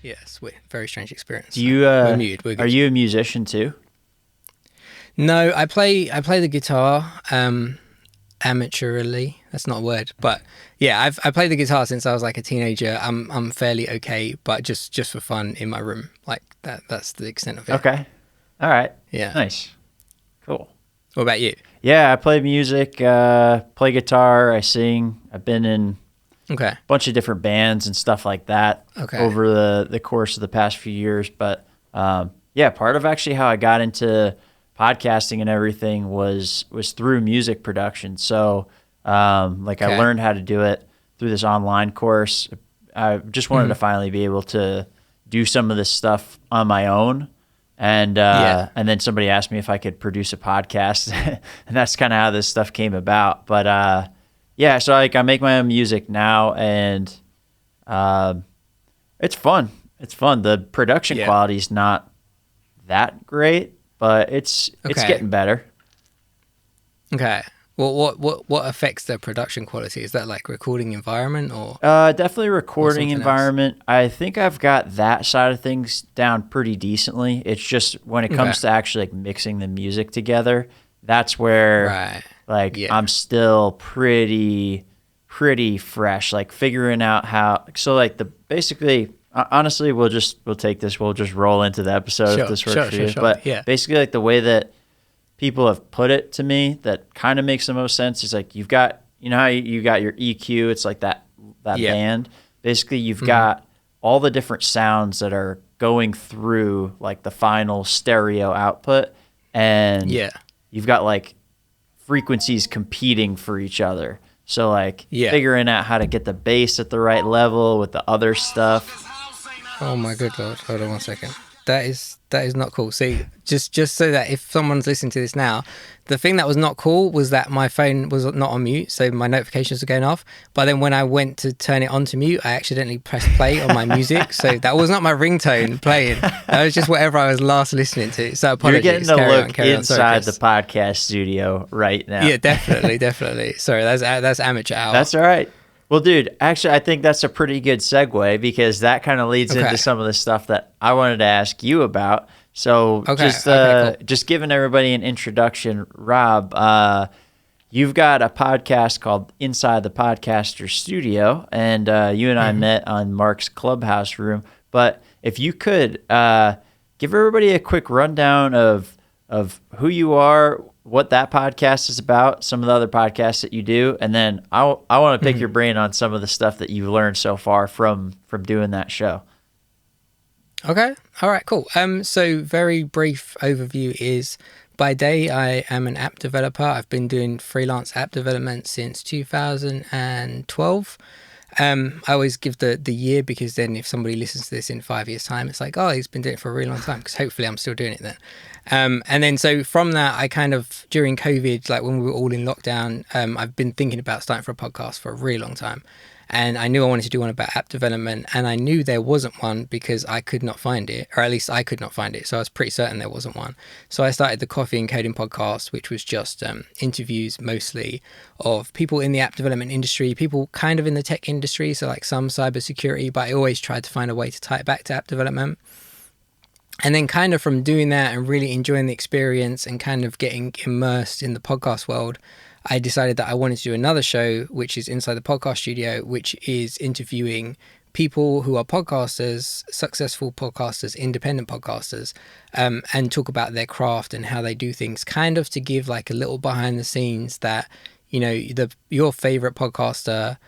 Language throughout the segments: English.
Yes, very strange experience. Do you We're muted. We're good. Are you a musician too? No, I play the guitar amateurly. That's not a word, but yeah, I played the guitar since I was like a teenager. I'm fairly okay, but just for fun in my room, like that's the extent of it. Okay. All right. Yeah. Nice. Cool. What about you? Yeah, I play music, play guitar, I sing. I've been in Okay. a bunch of different bands and stuff like that over the course of the past few years. But yeah, part of actually how I got into podcasting and everything was through music production. So I learned how to do it through this online course. I just wanted to finally be able to do some of this stuff on my own. And then somebody asked me if I could produce a podcast, and that's kind of how this stuff came about. But yeah, so like I make my own music now, and it's fun. It's fun. The production quality is not that great, but it's getting better. Okay. Well, what affects the production quality? Is that like recording environment or? Definitely recording environment. I think I've got that side of things down pretty decently. It's just when it comes to actually like mixing the music together, that's where I'm still pretty fresh, like figuring out how. So like basically, honestly, we'll just roll into the episode if this works for you. But basically, like the way that people have put it to me that kind of makes the most sense is like you've got, you know how you got your EQ, it's like that band. Basically, you've got all the different sounds that are going through like the final stereo output, and you've got like frequencies competing for each other. So like figuring out how to get the bass at the right level with the other stuff. Oh my good Lord. Hold on 1 second. That is not cool. See, just so that if someone's listening to this now, the thing that was not cool was that my phone was not on mute, so my notifications were going off. But then when I went to turn it on to mute, I accidentally pressed play on my music, so that was not my ringtone playing. That was just whatever I was last listening to. So apologies. You're getting a look inside the podcast studio right now. Yeah, definitely. Sorry, that's amateur hour. That's all right. Well, dude, actually, I think that's a pretty good segue because that kind of leads into some of the stuff that I wanted to ask you about. So cool. Just giving everybody an introduction, Rob, you've got a podcast called Inside the Podcaster Studio, and you and I met on Mark's Clubhouse room. But if you could give everybody a quick rundown of who you are, what that podcast is about, some of the other podcasts that you do, and then I want to pick your brain on some of the stuff that you've learned so far from doing that show. Okay. All right, cool. So very brief overview is by day, I am an app developer. I've been doing freelance app development since 2012. I always give the year because then if somebody listens to this in 5 years' time, it's like, oh, he's been doing it for a really long time because hopefully I'm still doing it then. And then so from that, I kind of, during COVID, like when we were all in lockdown, I've been thinking about starting for a podcast for a really long time. And I knew I wanted to do one about app development, and I knew there wasn't one because I could not find it, or at least I could not find it. So I was pretty certain there wasn't one. So I started the Coffee and Coding podcast, which was just interviews mostly of people in the app development industry, people kind of in the tech industry, so like some cybersecurity, but I always tried to find a way to tie it back to app development. And then kind of from doing that and really enjoying the experience and kind of getting immersed in the podcast world, I decided that I wanted to do another show, which is Inside the Podcast Studio, which is interviewing people who are podcasters, successful podcasters, independent podcasters, and talk about their craft and how they do things, kind of to give like a little behind the scenes that, you know, your favorite podcaster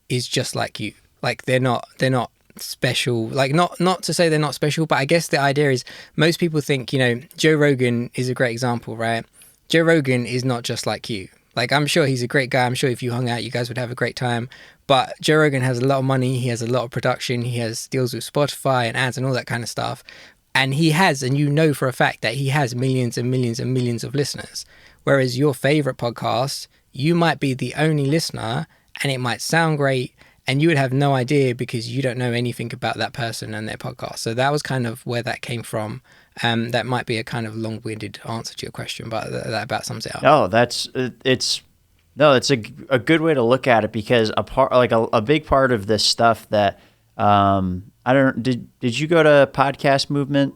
is just like you. Like they're not special, like not to say they're not special, but I guess the idea is most people think, you know, Joe Rogan is a great example, right? Joe Rogan is not just like you. Like, I'm sure he's a great guy. I'm sure if you hung out, you guys would have a great time. But Joe Rogan has a lot of money. He has a lot of production. He has deals with Spotify and ads and all that kind of stuff. And he has, and you know for a fact that he has millions and millions and millions of listeners. Whereas your favorite podcast, you might be the only listener and it might sound great and you would have no idea because you don't know anything about that person and their podcast. So that was kind of where that came from. That might be a kind of long-winded answer to your question, but that about sums it up. No, it's a good way to look at it because a big part of this stuff that I don't did you go to Podcast Movement?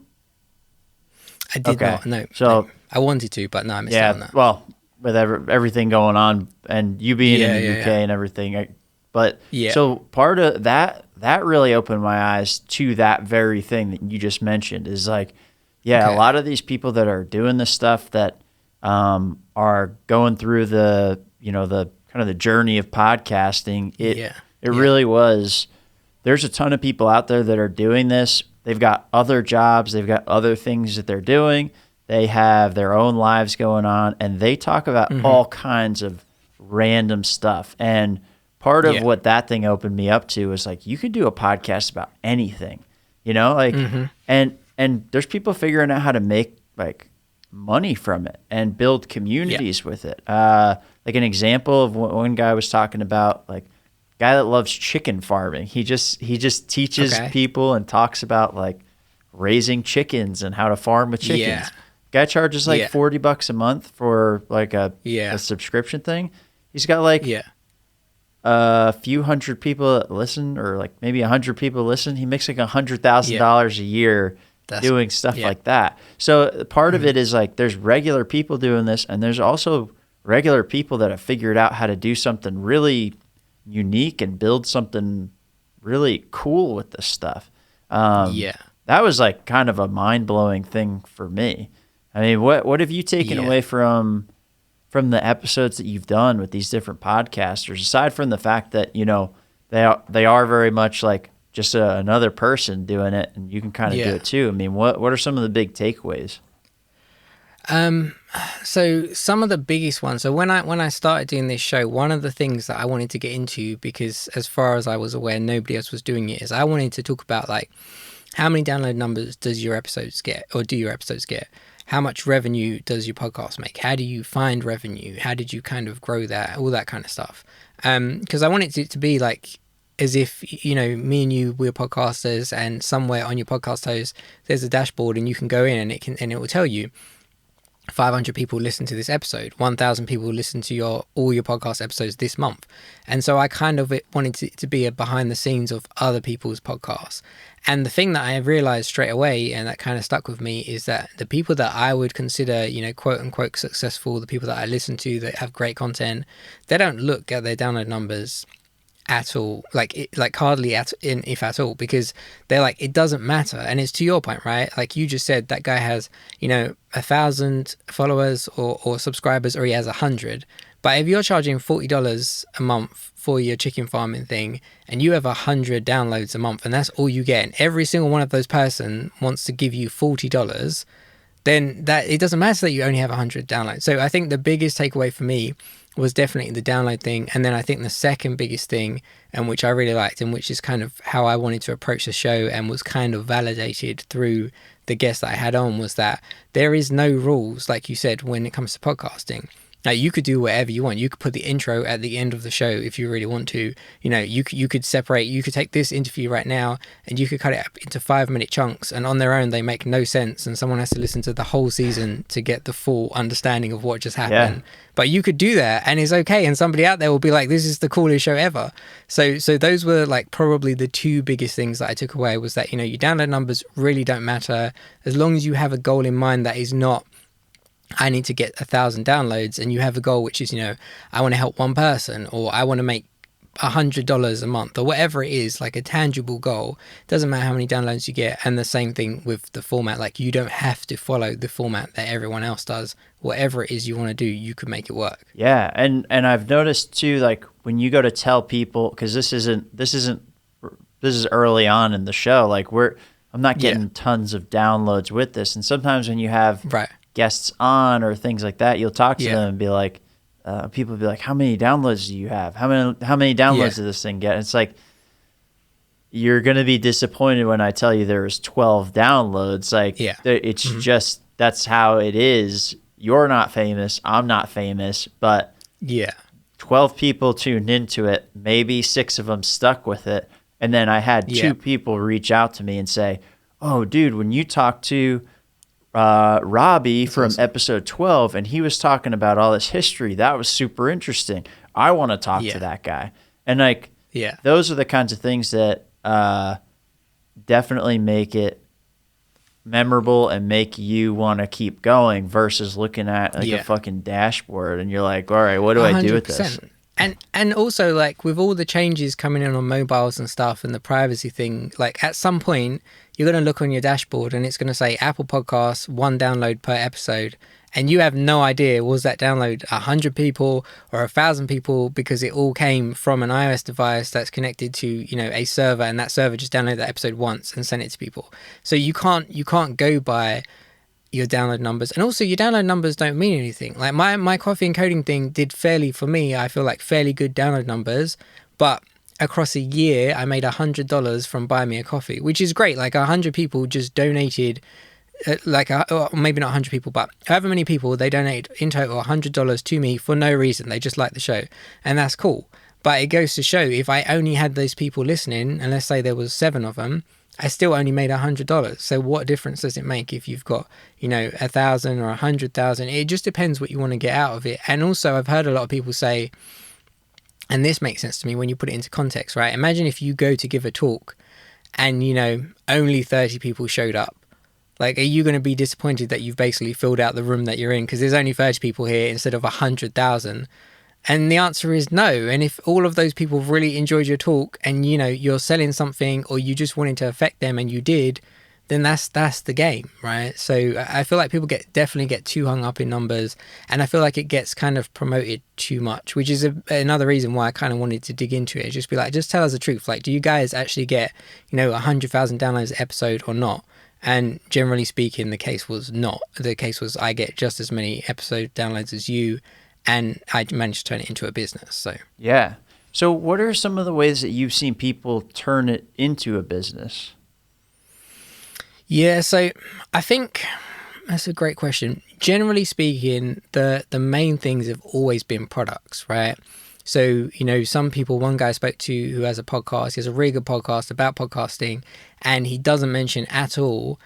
I did not. No. So no. I wanted to, but no, I missed out on that. Well, with everything going on and you being in the UK and everything, so part of that really opened my eyes to that very thing that you just mentioned is like, a lot of these people that are doing this stuff that are going through the kind of the journey of podcasting. It really was. There's a ton of people out there that are doing this. They've got other jobs. They've got other things that they're doing. They have their own lives going on, and they talk about all kinds of random stuff. And part of what that thing opened me up to is like, you could do a podcast about anything, and there's people figuring out how to make like money from it and build communities with it. Like an example of what one guy was talking about, like guy that loves chicken farming. He just teaches people and talks about like raising chickens and how to farm with chickens. Yeah. Guy charges like $40 a month for like a subscription thing. He's got like a few hundred people that listen, or like maybe 100 people listen. He makes like $100,000 a year doing stuff like that. So part of it is like there's regular people doing this, and there's also regular people that have figured out how to do something really unique and build something really cool with this stuff. That was like kind of a mind-blowing thing for me. I mean, what have you taken away from the episodes that you've done with these different podcasters, aside from the fact that, they are very much like just another person doing it, and you can kind of do it too. I mean, what are some of the big takeaways? So some of the biggest ones. So when I started doing this show, one of the things that I wanted to get into, because as far as I was aware, nobody else was doing it, is I wanted to talk about like how many download numbers does your episodes get, or do your episodes get? How much revenue does your podcast make? How do you find revenue? How did you kind of grow that? All that kind of stuff. Because I wanted it to be like as if, me and you, we're podcasters, and somewhere on your podcast host, there's a dashboard, and you can go in and it will tell you 500 people listen to this episode, 1,000 people listen to all your podcast episodes this month. And so I kind of wanted it to be a behind the scenes of other people's podcasts. And the thing that I realized straight away, and that kind of stuck with me, is that the people that I would consider, quote unquote successful, the people that I listen to that have great content, they don't look at their download numbers at all, like hardly if at all, because they're like, it doesn't matter. And it's to your point, right? Like you just said, that guy has 1,000 followers or subscribers, or he has 100. But if you're charging $40 a month for your chicken farming thing, and you have 100 downloads a month, and that's all you get, and every single one of those person wants to give you $40, then that it doesn't matter that you only have 100 downloads. So I think the biggest takeaway for me was definitely the download thing. And then I think the second biggest thing, and which I really liked, and which is kind of how I wanted to approach the show, and was kind of validated through the guests that I had on, was that there is no rules, like you said, when it comes to podcasting. Now, you could do whatever you want. You could put the intro at the end of the show if you really want to. You could separate. You could take this interview right now, and you could cut it up into 5-minute chunks. And on their own, they make no sense. And someone has to listen to the whole season to get the full understanding of what just happened. Yeah. But you could do that, and it's okay. And somebody out there will be like, "This is the coolest show ever." So those were like probably the two biggest things that I took away, was that your download numbers really don't matter as long as you have a goal in mind that is not, I need to get 1,000 downloads, and you have a goal which is, I want to help one person, or I want to make $100 a month, or whatever it is, like a tangible goal. Doesn't matter how many downloads you get. And the same thing with the format. Like, you don't have to follow the format that everyone else does. Whatever it is you want to do, you could make it work. Yeah, and I've noticed too, like when you go to tell people, because this is early on in the show. Like I'm not getting tons of downloads with this, and sometimes when you have guests on or things like that, you'll talk to them and be like, people will be like, how many downloads do you have? How many downloads did this thing get? And it's like, you're going to be disappointed when I tell you there's 12 downloads. Like, it's just, that's how it is. You're not famous. I'm not famous, but 12 people tuned into it. Maybe 6 of them stuck with it. And then I had 2 people reach out to me and say, oh, dude, when you talk to Robbie from episode 12, and he was talking about all this history, that was super interesting. I want to talk to that guy. And like, those are the kinds of things that definitely make it memorable and make you want to keep going versus looking at like a fucking dashboard and you're like, all right, what do 100%. I do with this? And also, like, with all the changes coming in on mobiles and stuff and the privacy thing, like, at some point you're going to look on your dashboard and it's going to say Apple Podcasts, 1 download per episode, and you have no idea, was that download 100 people or 1,000 people, because it all came from an iOS device that's connected to, you know, a server, and that server just downloaded that episode once and sent it to people. So you can't go by your download numbers. And also, your download numbers don't mean anything. Like, my coffee and coding thing did fairly, for me, I feel like, fairly good download numbers, but across a year I made $100 from Buy Me a Coffee, which is great. Like, 100 people just donated, or maybe not 100 people, but however many people, they donate in total $100 to me for no reason. They just like the show, and that's cool. But it goes to show, if I only had those people listening, and let's say there was 7 of them, I still only made $100. So what difference does it make if you've got, you know, 1,000 or 100,000? It just depends what you want to get out of it. And also, I've heard a lot of people say, and this makes sense to me when you put it into context, right? Imagine if you go to give a talk and, you know, only 30 people showed up. Like, are you going to be disappointed that you've basically filled out the room that you're in because there's only 30 people here instead of 100,000? And the answer is no. And if all of those people really enjoyed your talk and, you know, you're selling something or you just wanted to affect them and you did, then that's the game, right? So I feel like people definitely get too hung up in numbers, and I feel like it gets kind of promoted too much, which is another reason why I kind of wanted to dig into it. Just be like, just tell us the truth. Like, do you guys actually get, you know, 100,000 downloads an episode or not? And generally speaking, the case was not. The case was, I get just as many episode downloads as you, and I managed to turn it into a business. So yeah. So what are some of the ways that you've seen people turn it into a business? Yeah, so I think that's a great question. Generally speaking, the main things have always been products, right? So, you know, some people, one guy I spoke to who has a podcast, he has a really good podcast about podcasting, and he doesn't mention at all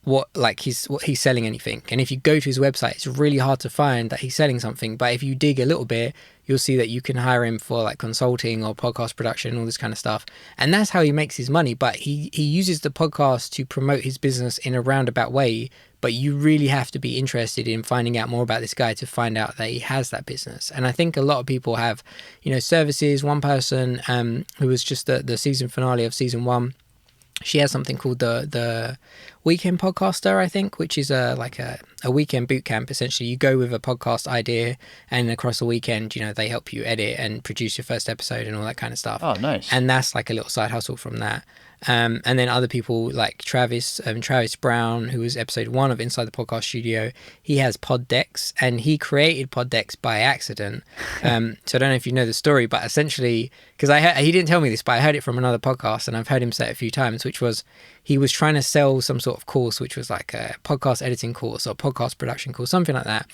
what he's selling anything. And if you go to his website, it's really hard to find that he's selling something. But if you dig a little bit, you'll see that you can hire him for like consulting or podcast production, all this kind of stuff. And that's how he makes his money. But he uses the podcast to promote his business in a roundabout way. But you really have to be interested in finding out more about this guy to find out that he has that business. And I think a lot of people have, you know, services. One person who was just the season finale of season 1, she has something called the Weekend Podcaster, I think, which is a weekend boot camp. Essentially, you go with a podcast idea, and across the weekend, you know, they help you edit and produce your first episode and all that kind of stuff. Oh, nice. And that's like a little side hustle from that. And then other people like Travis Brown, who was episode 1 of Inside the Podcast Studio. He has pod decks, and he created pod decks by accident. So I don't know if you know the story, but essentially, because he didn't tell me this, but I heard it from another podcast, and I've heard him say it a few times, which was he was trying to sell some sort of course, which was like a podcast editing course or podcast production course, something like that.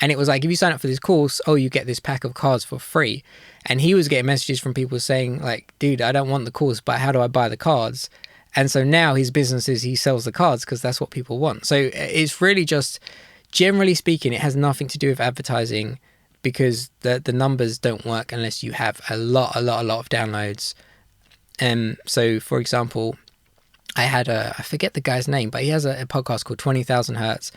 And it was like, if you sign up for this course, you get this pack of cards for free. And he was getting messages from people saying like, dude, I don't want the course, but how do I buy the cards? And so now his business is he sells the cards because that's what people want. So it's really just, generally speaking, it has nothing to do with advertising, because the numbers don't work unless you have a lot of downloads. So for example, I forget the guy's name, but he has a podcast called 20,000 Hertz,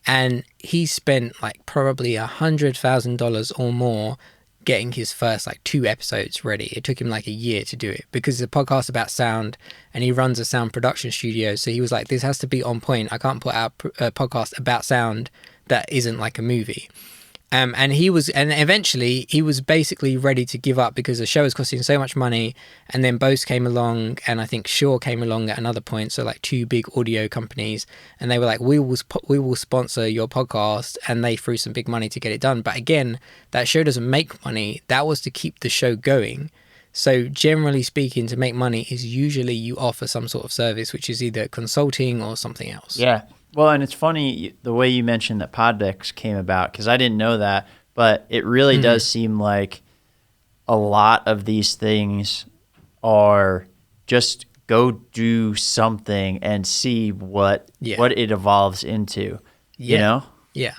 and he spent like probably $100,000 or more getting his first like 2 episodes ready. It took him like a year to do it because it's a podcast about sound, and he runs a sound production studio. So he was like, this has to be on point. I can't put out a podcast about sound that isn't like a movie. And eventually he was basically ready to give up because the show was costing so much money. And then Bose came along, and I think Shaw came along at another point. So like 2 big audio companies, and they were like, we will sponsor your podcast. And they threw some big money to get it done. But again, that show doesn't make money. That was to keep the show going. So generally speaking, to make money is usually you offer some sort of service, which is either consulting or something else. Yeah. Well, and it's funny the way you mentioned that pod decks came about, because I didn't know that, but it really does seem like a lot of these things are just go do something and see what it evolves into, you know? Yeah.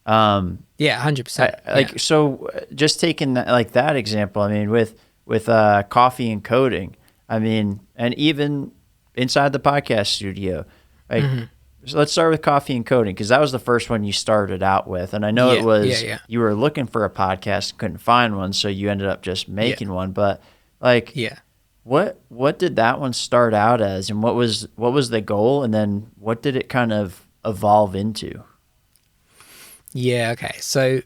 100%. So just taking that example, I mean, with coffee and coding, I mean, and even inside the podcast studio. Like, so let's start with Coffee and Coding, because that was the first one you started out with. And I know it was, you were looking for a podcast, couldn't find one, so you ended up just making one. But like, what did that one start out as, and what was the goal, and then what did it kind of evolve into? Yeah, okay. So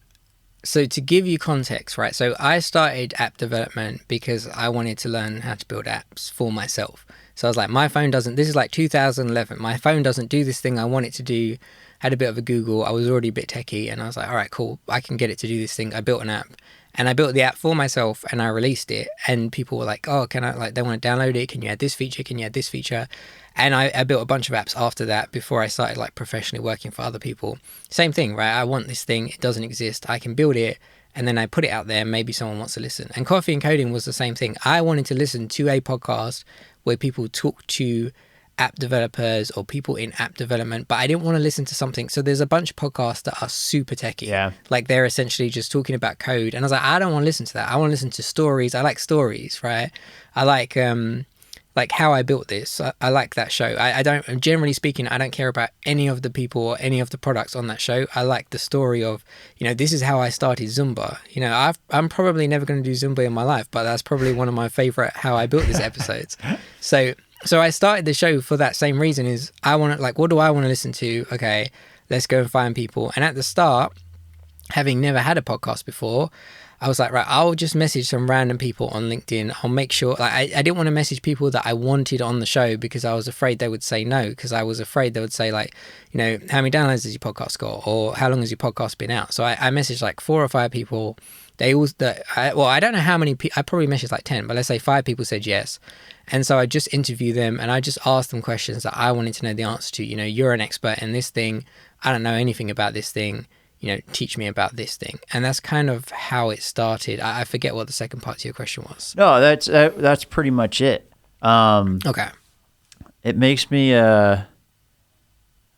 to give you context, right? So I started app development because I wanted to learn how to build apps for myself. So I was like, my phone doesn't, this is like 2011, my phone doesn't do this thing I want it to do. Had a bit of a Google, I was already a bit techie, and I was like, all right, cool, I can get it to do this thing. I built an app, and I built the app for myself, and I released it, and people were like, oh, can I, like, they want to download it, can you add this feature, can you add this feature? And I built a bunch of apps after that before I started like professionally working for other people. Same thing, right? I want this thing, it doesn't exist, I can build it, and then I put it out there, maybe someone wants to listen. And Coffee and Coding was the same thing. I wanted to listen to a podcast where people talk to app developers or people in app development, but I didn't want to listen to something. So there's a bunch of podcasts that are super techy. Yeah. Like they're essentially just talking about code. And I was like, I don't want to listen to that. I want to listen to stories. I like stories, right? I like how I built this. I like that show. I don't, generally speaking, I don't care about any of the people or any of the products on that show. I like the story of, this is how I started Zumba. I'm probably never going to do Zumba in my life, but that's probably one of my favorite how I built this episodes. So I started the show for that same reason, is I want to, like, what do I want to listen to? Okay, let's go and find people. And at the start, having never had a podcast before, I was like, right, I'll just message some random people on LinkedIn. I'll make sure, like, I didn't want to message people that I wanted on the show because I was afraid they would say no, because I was afraid they would say, like, how many downloads has your podcast got, or how long has your podcast been out? So I messaged like 4 or 5 people. I don't know how many people, I probably messaged like 10, but let's say 5 people said yes. And so I just interviewed them, and I just asked them questions that I wanted to know the answer to. You're an expert in this thing. I don't know anything about this thing. Teach me about this thing. And that's kind of how it started. I forget what the second part to your question was. No, that's pretty much it. Okay. It makes me, I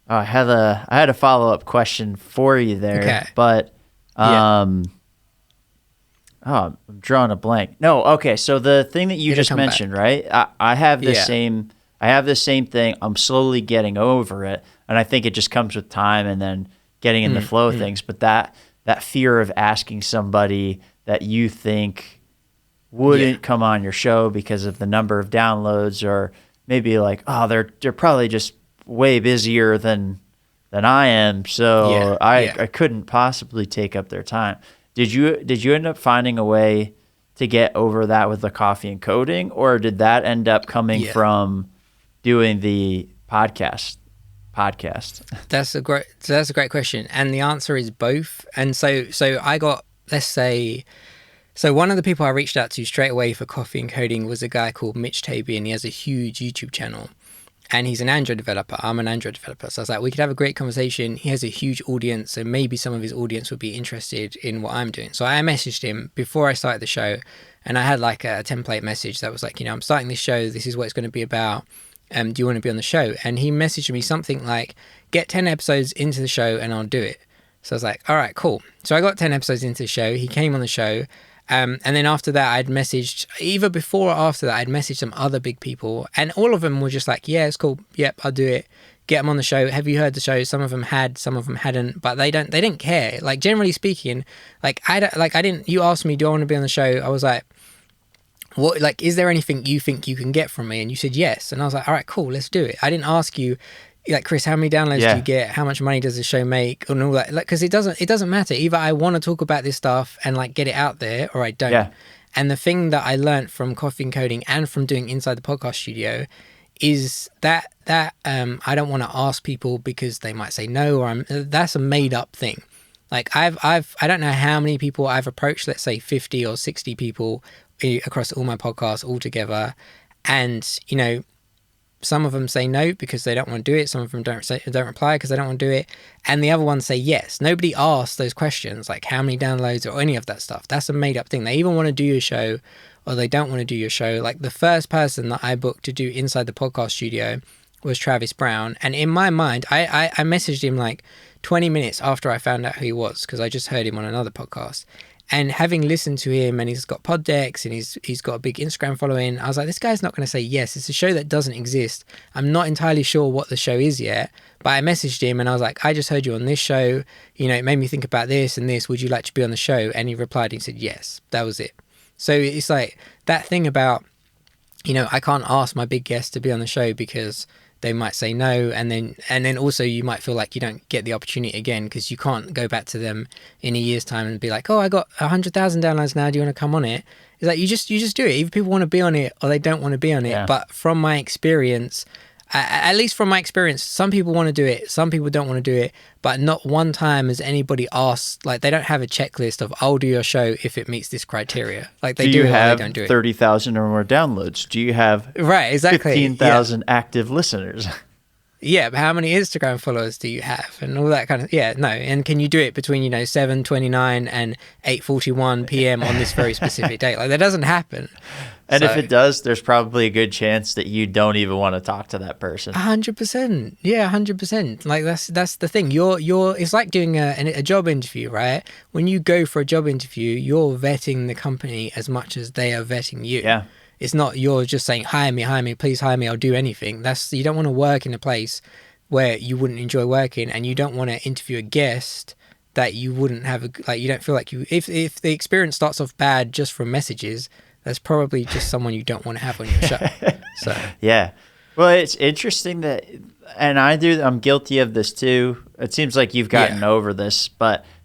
had a follow-up question for you there. Okay. But, I'm drawing a blank. No, okay. So the thing that you just mentioned, right? I have the same thing. I'm slowly getting over it. And I think it just comes with time and then getting in the flow of things. But that fear of asking somebody that you think wouldn't come on your show because of the number of downloads, or maybe like, oh, they're probably just way busier than I am. So I couldn't possibly take up their time. Did you end up finding a way to get over that with the Coffee and Coding, or did that end up coming from doing the podcast? That's a great question, and the answer is both. And so I got, let's say, so one of the people I reached out to straight away for Coffee and Coding was a guy called Mitch Tabey, and he has a huge YouTube channel. And he's an Android developer. I'm an Android developer. So I was like, we could have a great conversation. He has a huge audience, so maybe some of his audience would be interested in what I'm doing. So I messaged him before I started the show, and I had like a template message that was like, I'm starting this show. This is what it's going to be about. Do you want to be on the show? And he messaged me something like, get 10 episodes into the show and I'll do it. So I was like, all right, cool. So I got 10 episodes into the show. He came on the show. And then after that, I'd messaged, either before or after that, I'd messaged some other big people, and all of them were just like, yeah, it's cool. Yep, I'll do it. Get them on the show. Have you heard the show? Some of them had, some of them hadn't, but they didn't care. Like, generally speaking, you asked me, do I want to be on the show? I was like, what, like, is there anything you think you can get from me? And you said yes. And I was like, all right, cool, let's do it. I didn't ask you, like, Chris, how many downloads do you get? How much money does the show make? And all that, like, because it doesn't matter. Either I want to talk about this stuff and like get it out there, or I don't. Yeah. And the thing that I learned from Coffee and Coding and from doing Inside the Podcast Studio is that I don't want to ask people because they might say no, or that's a made up thing. Like I don't know how many people I've approached, let's say 50 or 60 people across all my podcasts altogether, and some of them say no because they don't want to do it. Some of them don't reply because they don't want to do it. And the other ones say yes. Nobody asks those questions like how many downloads or any of that stuff. That's a made up thing. They either want to do your show or they don't want to do your show. Like the first person that I booked to do Inside the Podcast Studio was Travis Brown. And in my mind, I messaged him like 20 minutes after I found out who he was, because I just heard him on another podcast. And having listened to him, and he's got pod decks, and he's got a big Instagram following, I was like, this guy's not going to say yes. It's a show that doesn't exist. I'm not entirely sure what the show is yet, but I messaged him and I was like, I just heard you on this show. You know, it made me think about this and this. Would you like to be on the show? And he replied and said yes. That was it. So it's like that thing about, you know, I can't ask my big guest to be on the show because they might say no, and then also you might feel like you don't get the opportunity again because you can't go back to them in a year's time and be like, oh, I got 100,000 downloads now, do you want to come on it? It's like you just do it. Either people want to be on it or they don't want to be on it. But from my experience, at least from my experience, some people want to do it, some people don't want to do it, but not one time has anybody asked, like they don't have a checklist of I'll do your show if it meets this criteria. Like they do it or they don't do it. 30,000 or more downloads? Do you have right, exactly 15,000 active listeners? Yeah, but how many Instagram followers do you have and all that kind of, no. And can you do it between, you know, 7:29 and 8:41 p.m. on this very specific date? Like that doesn't happen. And if it does, there's probably a good chance that you don't even want to talk to that person. 100%. Yeah, 100%. Like that's the thing. It's like doing a job interview, right? When you go for a job interview, you're vetting the company as much as they are vetting you. Yeah. It's not you're just saying, hire me, please hire me, I'll do anything. You don't want to work in a place where you wouldn't enjoy working, and you don't want to interview a guest that you wouldn't have, you don't feel like if the experience starts off bad just from messages, that's probably just someone you don't want to have on your show. So yeah. Well, it's interesting that, and I'm guilty of this too. It seems like you've gotten over this,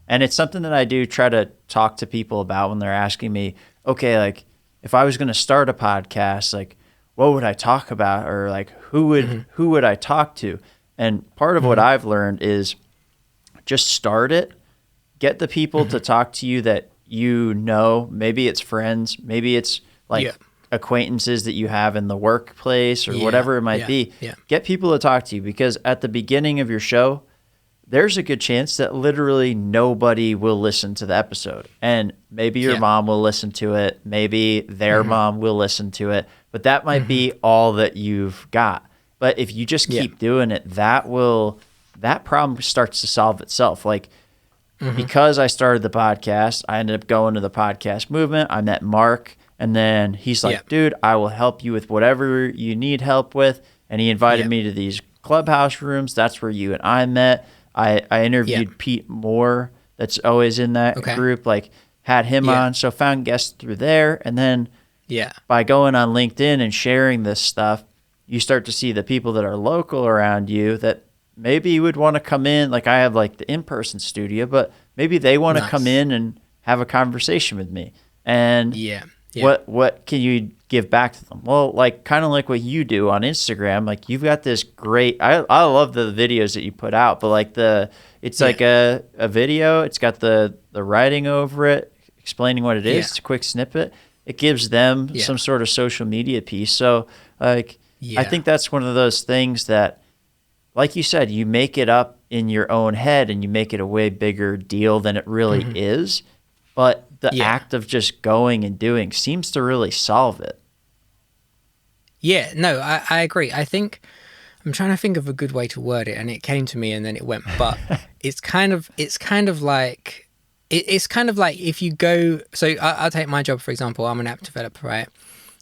and it's something that I do try to talk to people about when they're asking me, okay, like, if I was going to start a podcast, like, what would I talk about? Or like, who would I talk to? And part of what I've learned is just start it, get the people to talk to you that you know. Maybe it's friends, maybe it's like acquaintances that you have in the workplace or whatever it might be. Yeah. Get people to talk to you, because at the beginning of your show, there's a good chance that literally nobody will listen to the episode. And maybe your mom will listen to it. Maybe their mom will listen to it. But that might be all that you've got. But if you just keep doing it, that problem starts to solve itself. Like, because I started the podcast, I ended up going to the podcast movement. I met Mark, and then he's like, dude, I will help you with whatever you need help with. And he invited me to these clubhouse rooms. That's where you and I met. I interviewed Pete Moore, that's always in that group, like had him on, so found guests through there. And then by going on LinkedIn and sharing this stuff, you start to see the people that are local around you that maybe you would want to come in. Like I have like the in-person studio, but maybe they want to come in and have a conversation with me. And what can you give back to them? Well, like kind of like what you do on Instagram. Like you've got this great, I love the videos that you put out, but like it's like a video. It's got the writing over it, explaining what it is. It's a quick snippet. It gives them some sort of social media piece. So like, I think that's one of those things that, like you said, you make it up in your own head and you make it a way bigger deal than it really is. But the act of just going and doing seems to really solve it. Yeah, no, I agree. I think I'm trying to think of a good way to word it, and it came to me and then it went. But it's kind of like if you go. So I'll take my job for example. I'm an app developer, right?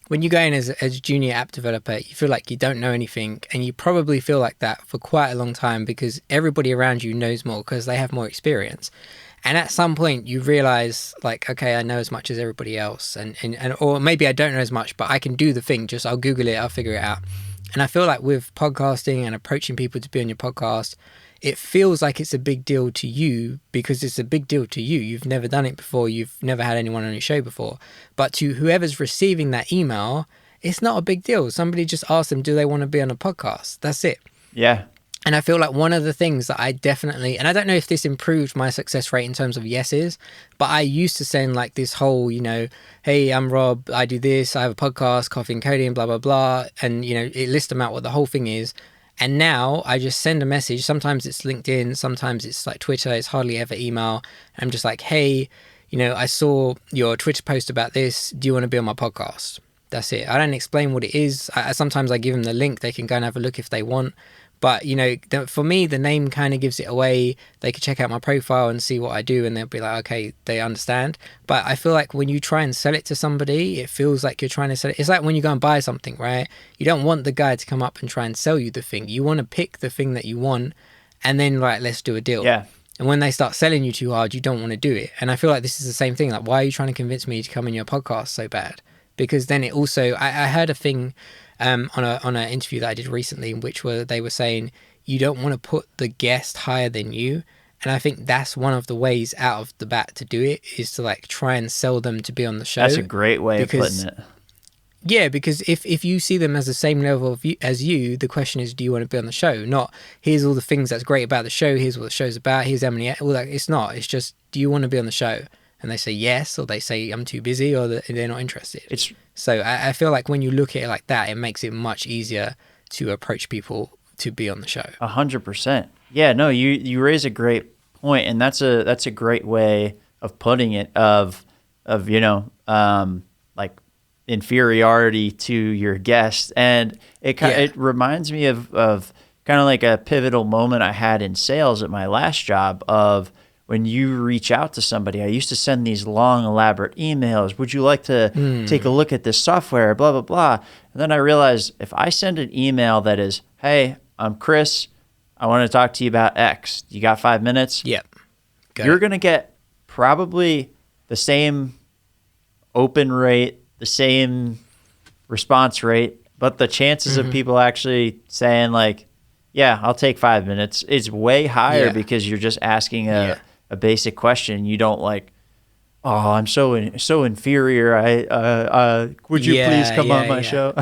When you go in as a junior app developer, you feel like you don't know anything, and you probably feel like that for quite a long time because everybody around you knows more because they have more experience. And at some point you realize like, okay, I know as much as everybody else, and or maybe I don't know as much, but I can do the thing. Just I'll Google it, I'll figure it out. And I feel like with podcasting and approaching people to be on your podcast, it feels like it's a big deal to you because it's a big deal to you. You've never done it before. You've never had anyone on your show before. But to whoever's receiving that email, it's not a big deal. Somebody just asked them, do they want to be on a podcast? That's it. Yeah. And I feel like one of the things that I definitely, and I don't know if this improved my success rate in terms of yeses, but I used to send like this whole, hey, I'm Rob, I do this, I have a podcast, Coffee and Coding, blah, blah, blah. And, it lists them out what the whole thing is. And now I just send a message. Sometimes it's LinkedIn, sometimes it's like Twitter, it's hardly ever email. I'm just like, hey, I saw your Twitter post about this. Do you want to be on my podcast? That's it. I don't explain what it is. Sometimes I give them the link. They can go and have a look if they want. But, you know, for me, the name kind of gives it away. They could check out my profile and see what I do, and they'll be like, okay, they understand. But I feel like when you try and sell it to somebody, it feels like you're trying to sell it. It's like when you go and buy something, right? You don't want the guy to come up and try and sell you the thing. You want to pick the thing that you want, and then, like, let's do a deal. Yeah. And when they start selling you too hard, you don't want to do it. And I feel like this is the same thing. Like, why are you trying to convince me to come in your podcast so bad? Because then it also, I heard a thing on an interview that I did recently, in which they were saying you don't want to put the guest higher than you. And I think that's one of the ways out of the bat to do it, is to like try and sell them to be on the show. That's a great way of putting it. Yeah, because if you see them as the same level as you, the question is, do you want to be on the show? Not, here's all the things that's great about the show, here's what the show's about, here's how many, all that. It's not. It's just, do you want to be on the show? And they say yes, or they say I'm too busy, or they're not interested. So I feel like when you look at it like that, it makes it much easier to approach people to be on the show. 100%. Yeah, no, you raise a great point, and that's a great way of putting it. Of you know, like inferiority to your guest, and it reminds me of kind of like a pivotal moment I had in sales at my last job. Of when you reach out to somebody, I used to send these long, elaborate emails. Would you like to take a look at this software? Blah, blah, blah. And then I realized if I send an email that is, hey, I'm Chris, I want to talk to you about X. You got 5 minutes? Yep. You're going to get probably the same open rate, the same response rate, but the chances of people actually saying like, yeah, I'll take 5 minutes is way higher because you're just asking a basic question. You don't like, oh, I'm so inferior. Would you please come on my show?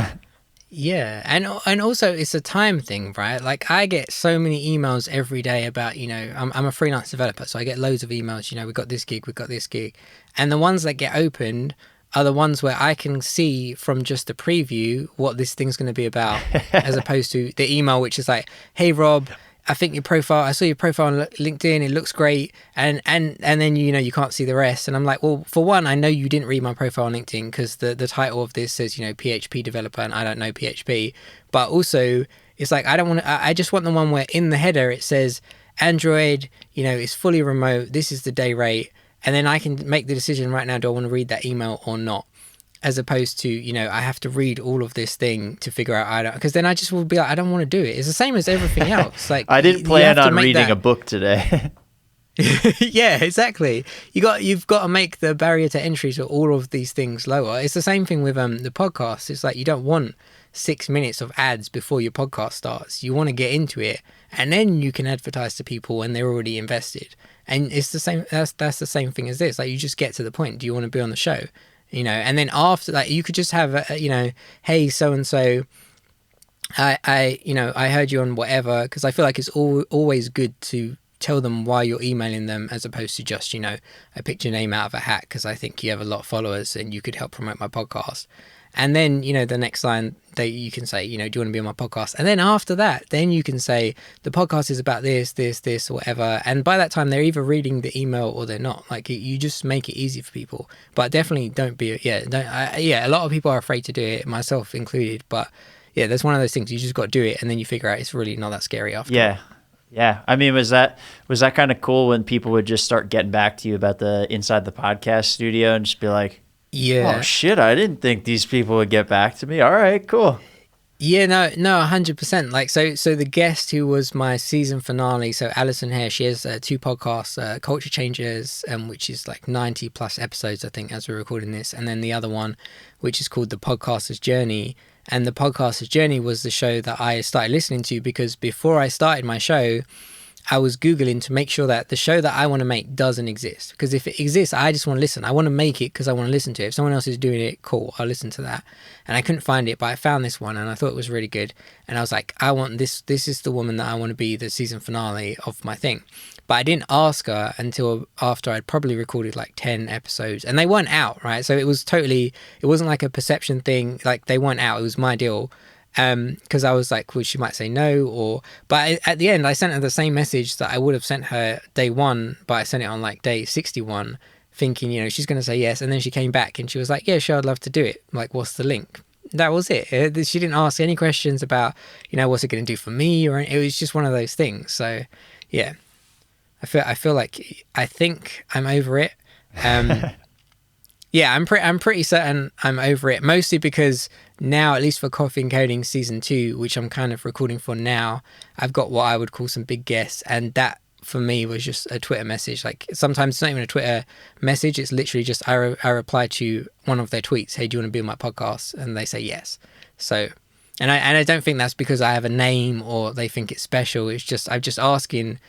Yeah, and also it's a time thing, right? Like I get so many emails every day about, you know, I'm a freelance developer, so I get loads of emails, you know, we got this gig, and the ones that get opened are the ones where I can see from just the preview what this thing's going to be about, as opposed to the email which is like, hey Rob, I saw your profile on LinkedIn, it looks great, and then, you know, you can't see the rest. And I'm like, well, for one, I know you didn't read my profile on LinkedIn because the title of this says, you know, PHP developer, and I don't know PHP. But also, it's like, I just want the one where in the header it says Android, you know, it's fully remote, this is the day rate, and then I can make the decision right now, do I want to read that email or not? As opposed to, you know, I have to read all of this thing to figure out, because then I just will be like, I don't want to do it. It's the same as everything else. Like I didn't plan on reading a book today. Yeah, exactly. You've got to make the barrier to entry to all of these things lower. It's the same thing with the podcast. It's like you don't want 6 minutes of ads before your podcast starts. You want to get into it, and then you can advertise to people when they're already invested. And it's the same. That's the same thing as this. Like you just get to the point. Do you want to be on the show? You know, and then after that, you could just have, you know, hey, so and so, I heard you on whatever, because I feel like it's always good to tell them why you're emailing them, as opposed to just, you know, I picked your name out of a hat because I think you have a lot of followers and you could help promote my podcast. And then, you know, the next line that you can say, you know, do you want to be on my podcast? And then after that, then you can say the podcast is about this, or whatever. And by that time, they're either reading the email or they're not. Like you just make it easy for people. But definitely don't be, a lot of people are afraid to do it, myself included. But yeah, there's one of those things, you just got to do it, and then you figure out it's really not that scary after. Yeah. I mean, was that kind of cool when people would just start getting back to you about the inside the podcast studio and just be like, yeah, oh shit, I didn't think these people would get back to me. All right, cool. Yeah, no, 100%. Like, so the guest who was my season finale, so Alison Hare, she has 2 podcasts, Culture Changers, which is like 90 plus episodes, I think, as we're recording this. And then the other one, which is called The Podcaster's Journey. And The Podcaster's Journey was the show that I started listening to, because before I started my show, I was Googling to make sure that the show that I want to make doesn't exist. Because if it exists, I just want to listen. I want to make it because I want to listen to it. If someone else is doing it, cool, I'll listen to that. And I couldn't find it, but I found this one and I thought it was really good. And I was like, I want this. This is the woman that I want to be the season finale of my thing. But I didn't ask her until after I'd probably recorded like 10 episodes. And they weren't out, right? So it wasn't like a perception thing. Like they weren't out. It was my deal. Because I was like, well, she might say no, but at the end I sent her the same message that I would have sent her day 1, but I sent it on like day 61, thinking, you know, she's going to say yes. And then she came back and she was like, yeah, sure, I'd love to do it. Like, what's the link? That was it. She didn't ask any questions about, you know, what's it going to do for me, or it was just one of those things. So yeah, I feel like, I think I'm over it. Yeah, I'm pretty certain I'm over it, mostly because now, at least for Coffee and Coding season 2, which I'm kind of recording for now, I've got what I would call some big guests, and that for me was just a Twitter message. Like, sometimes it's not even a Twitter message, it's literally just I reply to one of their tweets, hey, do you want to be on my podcast? And they say yes. So, and I don't think that's because I have a name or they think it's special. It's just I'm just asking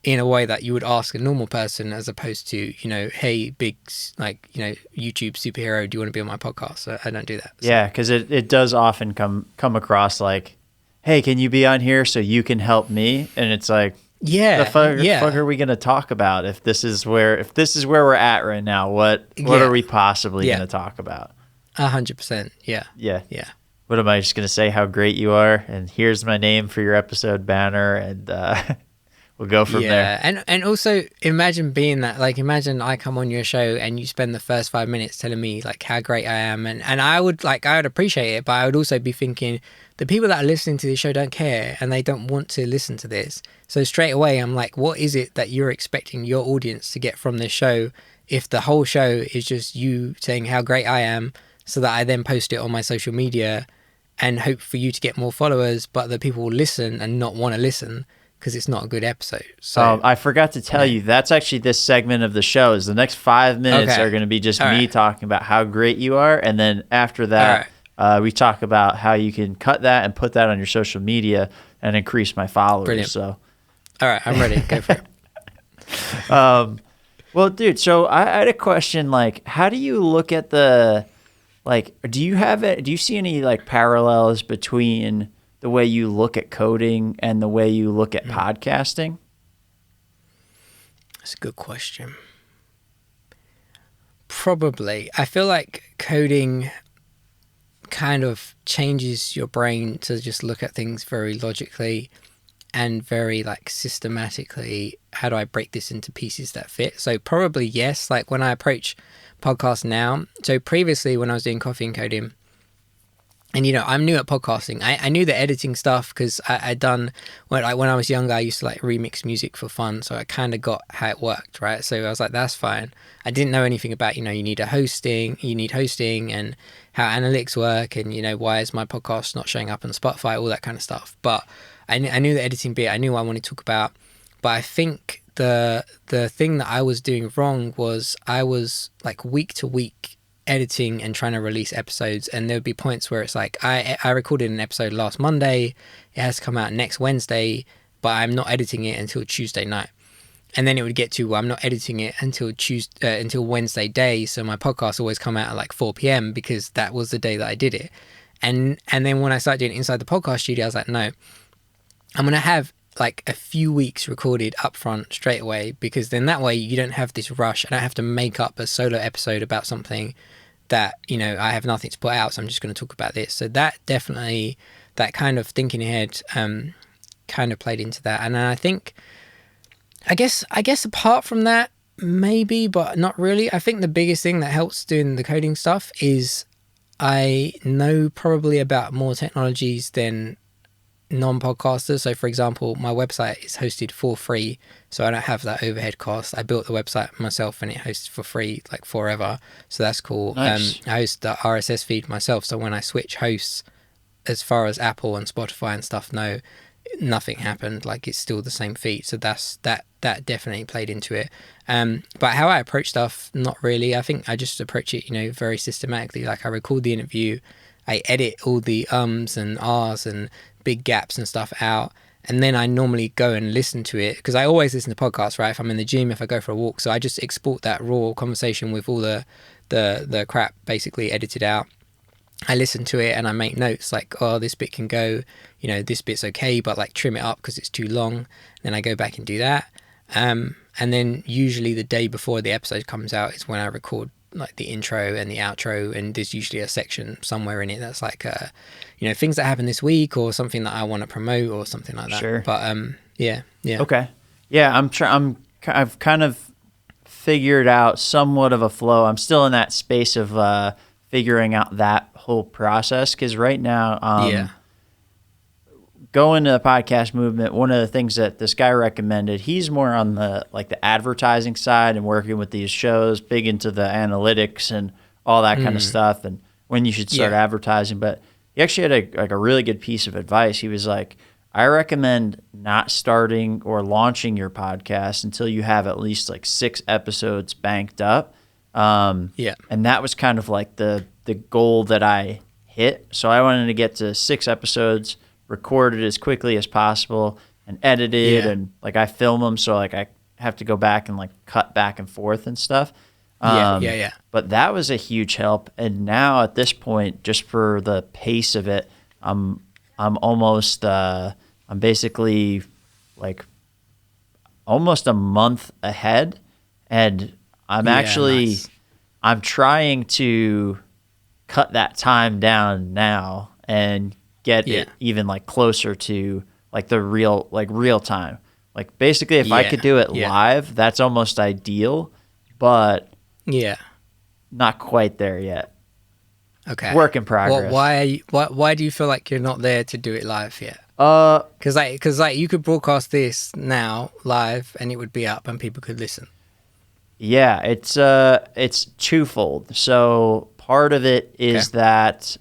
in a way that you would ask a normal person, as opposed to, you know, hey, big, like, you know, YouTube superhero, do you want to be on my podcast? So I don't do that. So. Yeah, because it does often come across like, hey, can you be on here so you can help me? And it's like, yeah, the fuck are we gonna talk about if this is where we're at right now? What are we possibly gonna talk about? 100%. Yeah. What am I just gonna say? How great you are, and here's my name for your episode banner, and we'll go from there. And also imagine being that, like, imagine I come on your show and you spend the first 5 minutes telling me like how great I am, and I would appreciate it, but I would also be thinking the people that are listening to this show don't care and they don't want to listen to this. So straight away I'm like, what is it that you're expecting your audience to get from this show if the whole show is just you saying how great I am, so that I then post it on my social media and hope for you to get more followers, but the people will listen and not want to listen because it's not a good episode. So I forgot to tell you, that's actually this segment of the show. Is the next 5 minutes are going to be just me talking about how great you are, and then after that, we talk about how you can cut that and put that on your social media and increase my followers. Brilliant. So, all right, I'm ready. Go for it. Well, dude, so I had a question. Like, how do you look at do you see any like parallels between the way you look at coding and the way you look at podcasting? That's a good question. Probably. I feel like coding kind of changes your brain to just look at things very logically and very like systematically. How do I break this into pieces that fit? So probably yes. Like when I approach podcasts now, so previously when I was doing Coffee and Coding, and, you know, I'm new at podcasting. I knew the editing stuff because I'd done, when I was younger, I used to like remix music for fun. So I kind of got how it worked, right? So I was like, that's fine. I didn't know anything about, you know, you need hosting and how analytics work, and, you know, why is my podcast not showing up on Spotify, all that kind of stuff. But I knew the editing bit. I knew what I wanted to talk about. But I think the thing that I was doing wrong was I was like week to week editing and trying to release episodes, and there would be points where it's like I recorded an episode last Monday, it has to come out next Wednesday, but I'm not editing it until Tuesday night. And then it would get to, well, I'm not editing it until until Wednesday day, so my podcast always come out at like 4 p.m. because that was the day that I did it. And then when I started doing it inside the podcast studio, I was like, no, I'm gonna have like a few weeks recorded up front straight away, because then that way you don't have this rush. I don't have to make up a solo episode about something that, you know, I have nothing to put out, so I'm just going to talk about this. So that definitely, that kind of thinking ahead kind of played into that. And I think, I guess apart from that, maybe, but not really. I think the biggest thing that helps doing the coding stuff is I know probably about more technologies than non-podcasters. So for example, my website is hosted for free, so I don't have that overhead cost. I built the website myself and it hosts for free like forever, so that's cool. Nice. I host the RSS feed myself, so when I switch hosts, as far as Apple and Spotify and stuff, no, nothing happened. Like, it's still the same feed, so that definitely played into it. But how I approach stuff, not really. I think I just approach it, you know, very systematically. Like, I record the interview, I edit all the ums and ahs and big gaps and stuff out, and then I normally go and listen to it, because I always listen to podcasts, right? If I'm in the gym, if I go for a walk, so I just export that raw conversation with all the crap basically edited out. I listen to it and I make notes like, oh, this bit can go, you know, this bit's okay, but like trim it up because it's too long. Then I go back and do that. And then usually the day before the episode comes out is when I record like the intro and the outro, and there's usually a section somewhere in it that's like you know, things that happen this week or something that I want to promote or something like that. Sure. But yeah okay, yeah, I've kind of figured out somewhat of a flow. I'm still in that space of figuring out that whole process, because right now, going to the podcast movement, one of the things that this guy recommended, he's more on the advertising side and working with these shows, big into the analytics and all that kind of stuff, and when you should start advertising. But he actually had a really good piece of advice. He was like, I recommend not starting or launching your podcast until you have at least 6 episodes banked up. And that was kind of like the goal that I hit. So I wanted to get to 6 episodes, record it as quickly as possible, and edit it. And I film them, so I have to go back and cut back and forth and stuff. But that was a huge help. And now at this point, just for the pace of it, I'm almost I'm basically almost a month ahead, and I'm trying to cut that time down now and get it even closer to the real time. Basically, if I could do it live, that's almost ideal, but not quite there yet. Okay. Work in progress. Why do you feel like you're not there to do it live yet? Because you could broadcast this now live and it would be up and people could listen. Yeah, it's twofold. So part of it is that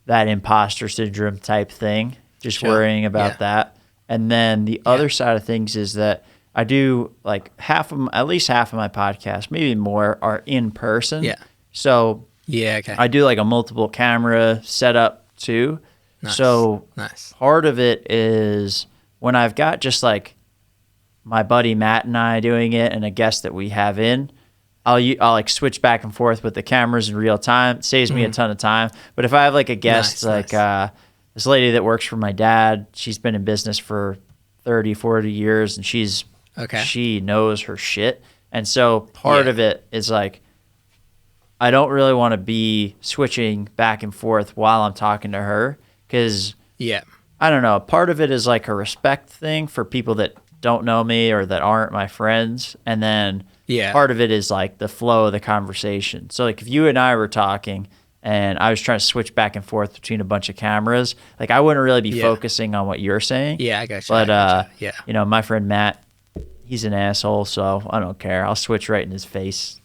imposter syndrome type thing, just worrying about that. And then the other side of things is that I do at least half of my podcast, maybe more, are in person. Yeah. So I do a multiple camera setup too. Nice. So part of it is when I've got just my buddy Matt and I doing it and a guest that we have in, I'll switch back and forth with the cameras in real time. It saves me a ton of time. But if I have a guest this lady that works for my dad, she's been in business for 30, 40 years, and she knows her shit. And so part of it is I don't really want to be switching back and forth while I'm talking to her, because I don't know, part of it is a respect thing for people that don't know me or that aren't my friends, and then part of it is the flow of the conversation. So if you and I were talking and I was trying to switch back and forth between a bunch of cameras, I wouldn't really be focusing on what you're saying. I got you. But my friend Matt, he's an asshole, so I don't care. I'll switch right in his face.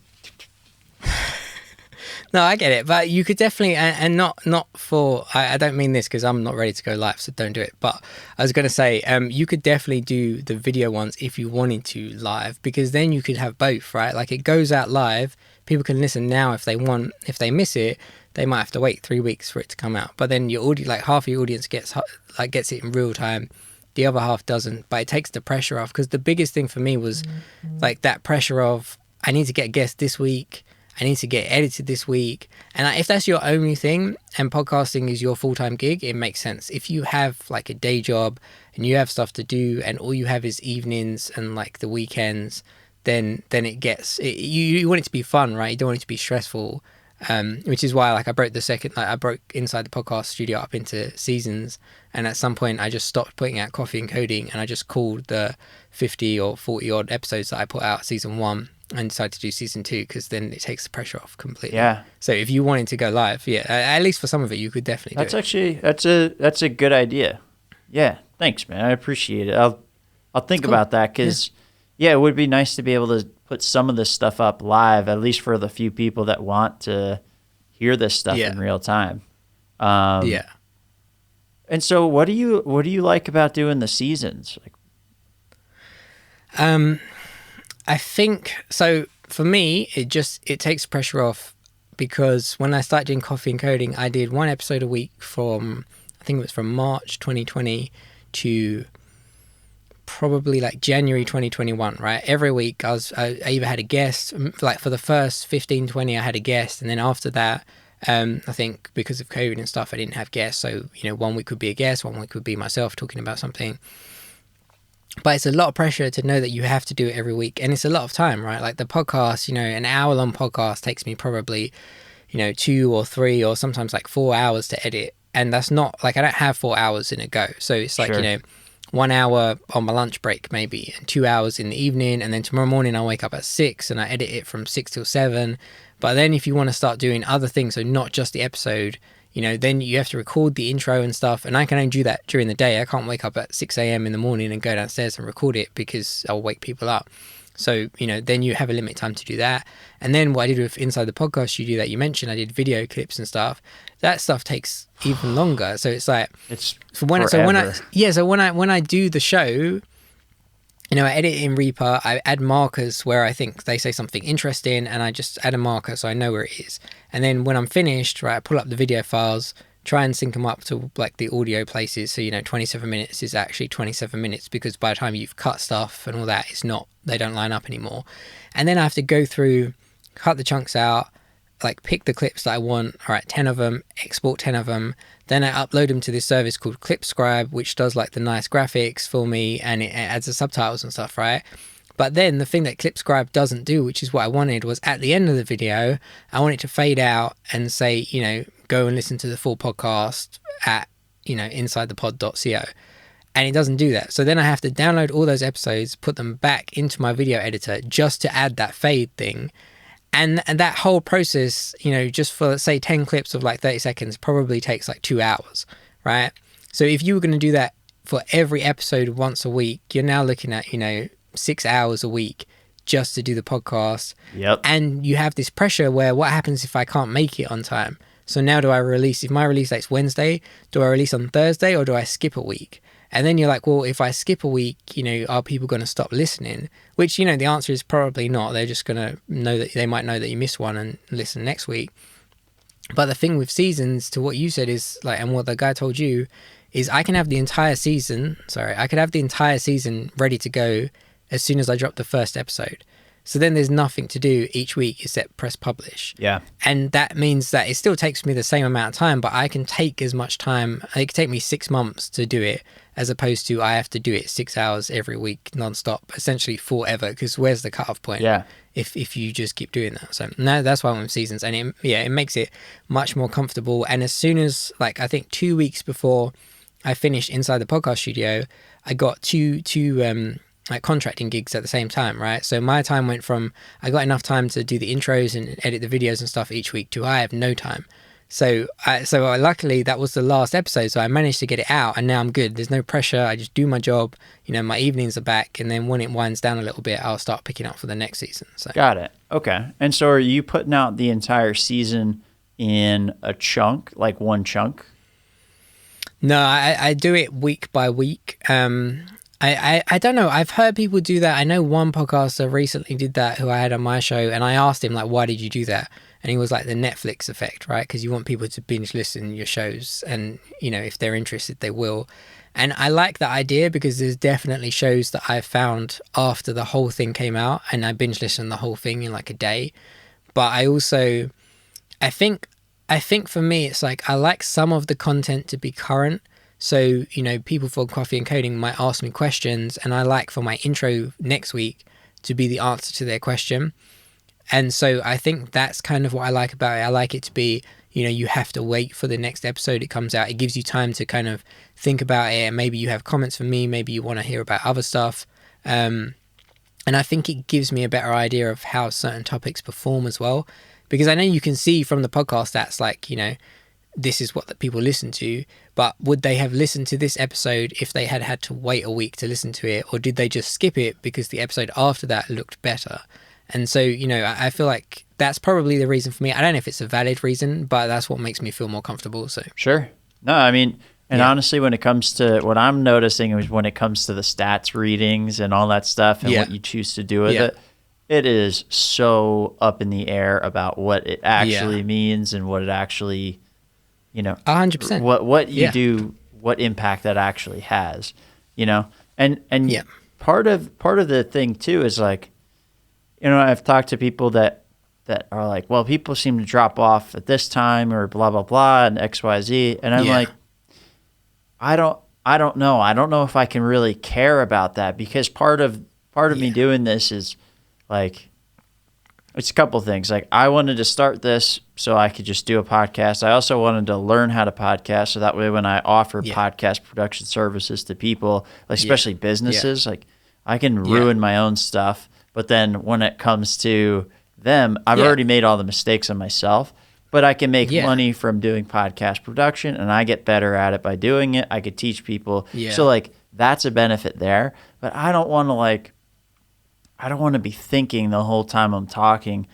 No, I get it, but you could definitely, and not for, I don't mean this because I'm not ready to go live, so don't do it. But I was going to say, you could definitely do the video ones if you wanted to live, because then you could have both, right? It goes out live, people can listen now if they want. If they miss it, they might have to wait 3 weeks for it to come out. But then your audience, half of your audience gets it in real time, the other half doesn't. But it takes the pressure off, because the biggest thing for me was that pressure of, I need to get a guest this week, I need to get edited this week. And if that's your only thing and podcasting is your full-time gig, it makes sense. If you have a day job and you have stuff to do and all you have is evenings and the weekends, then it gets, you want it to be fun, right? You don't want it to be stressful, which is why I broke I broke Inside the Podcast Studio up into seasons. And at some point I just stopped putting out Coffee and Coding, and I just called the 50 or 40 odd episodes that I put out season 1 and decided to do season 2, because then it takes the pressure off completely. Yeah. So if you wanted to go live, at least for some of it, you could definitely do it. That's a good idea. Yeah. Thanks, man. I appreciate it. I'll think about that, because it would be nice to be able to put some of this stuff up live, at least for the few people that want to hear this stuff in real time. And so what do you like about doing the seasons? I think so. For me, it takes pressure off, because when I started doing Coffee and Coding, I did 1 episode a week from, I think it was from March 2020 to probably January 2021, right? Every week I either had a guest, for the first 15, 20, I had a guest. And then after that, I think because of COVID and stuff, I didn't have guests. So, 1 week would be a guest, 1 week would be myself talking about something. But it's a lot of pressure to know that you have to do it every week. And it's a lot of time, right? The podcast, an hour-long podcast takes me probably, 2 or 3 or sometimes 4 hours to edit. And that's not, I don't have 4 hours in a go. So it's 1 hour on my lunch break maybe, and 2 hours in the evening, and then tomorrow morning I wake up at 6 and I edit it from 6 till 7. But then if you want to start doing other things, so not just the episode, then you have to record the intro and stuff, and I can only do that during the day. I can't wake up at 6 a.m. in the morning and go downstairs and record it because I'll wake people up. So, then you have a limited time to do that. And then what I did with Inside the Podcast Studio that you mentioned, I did video clips and stuff. That stuff takes even longer. So it's like, when I do the show, I edit in Reaper, I add markers where I think they say something interesting, and I just add a marker so I know where it is. And then when I'm finished, right, I pull up the video files, try and sync them up to like the audio places. So, 27 minutes is actually 27 minutes, because by the time you've cut stuff and all that, they don't line up anymore. And then I have to go through, cut the chunks out, like pick the clips that I want. All right, 10 of them, export 10 of them. Then I upload them to this service called Clipscribe, which does like the nice graphics for me, and it adds the subtitles and stuff, right? But then the thing that Clipscribe doesn't do, which is what I wanted, was at the end of the video, I want it to fade out and say, go and listen to the full podcast at, insidethepod.co. And it doesn't do that. So then I have to download all those episodes, put them back into my video editor just to add that fade thing. And that whole process, just for, say, 10 clips of like 30 seconds probably takes like 2 hours, right? So if you were going to do that for every episode once a week, you're now looking at, 6 hours a week just to do the podcast. Yep. And you have this pressure where what happens if I can't make it on time? So now if my release date's Wednesday, do I release on Thursday or do I skip a week? And then you're like, well, if I skip a week, are people going to stop listening? Which, the answer is probably not. They're just going to know that they might know that you missed one and listen next week. But the thing with seasons, to what you said is like, and what the guy told you, is I can have the entire season ready to go as soon as I drop the first episode. So then there's nothing to do each week except press publish. Yeah. And that means that it still takes me the same amount of time, but I can take as much time. It could take me 6 months to do it, as opposed to I have to do it 6 hours every week nonstop, essentially forever, because where's the cutoff point? Yeah. If you just keep doing that. So no, that's why I went with seasons. And it makes it much more comfortable. And as soon as, like, I think 2 weeks before I finished Inside the Podcast Studio, I got two like contracting gigs at the same time, right? So my time went from, I got enough time to do the intros and edit the videos and stuff each week, to I have no time. So luckily that was the last episode, so I managed to get it out, and now I'm good. There's no pressure. I just do my job. My evenings are back, and then when it winds down a little bit, I'll start picking up for the next season. So got it. Okay. And so are you putting out the entire season in a chunk, like one chunk? No, I do it week by week. I don't know. I've heard people do that. I know one podcaster recently did that who I had on my show, and I asked him, like, why did you do that? And he was like, the Netflix effect, right? Because you want people to binge listen to your shows, and, if they're interested, they will. And I like that idea, because there's definitely shows that I've found after the whole thing came out, and I binge listened the whole thing in like a day. But I also, I think for me, it's like, I like some of the content to be current. So, people for Coffee and Coding might ask me questions, and I like for my intro next week to be the answer to their question. And so I think that's kind of what I like about it. I like it to be, you have to wait for the next episode it comes out. It gives you time to kind of think about it, and maybe you have comments from me, maybe you want to hear about other stuff. And I think it gives me a better idea of how certain topics perform as well. Because I know you can see from the podcast that's like, this is what the people listen to, but would they have listened to this episode if they had had to wait a week to listen to it, or did they just skip it because the episode after that looked better? And so, I feel like that's probably the reason for me. I don't know if it's a valid reason, but that's what makes me feel more comfortable. So sure. No, I mean, and honestly, when it comes to what I'm noticing is when it comes to the stats readings and all that stuff and what you choose to do with it, it is so up in the air about what it actually means and what it actually, 100%. What you do, what impact that actually has, and part of the thing too is like, I've talked to people that are like, well, people seem to drop off at this time or blah blah blah and XYZ, and I'm like, I don't know. I don't know if I can really care about that, because part of me doing this is like, It's a couple things. Like, I wanted to start this so I could just do a podcast. I also wanted to learn how to podcast, so that way when I offer podcast production services to people, like especially businesses, like I can ruin my own stuff. But then when it comes to them, I've already made all the mistakes on myself. But I can make money from doing podcast production, and I get better at it by doing it. I could teach people. So like that's a benefit there. But I don't want to be thinking the whole time I'm talking,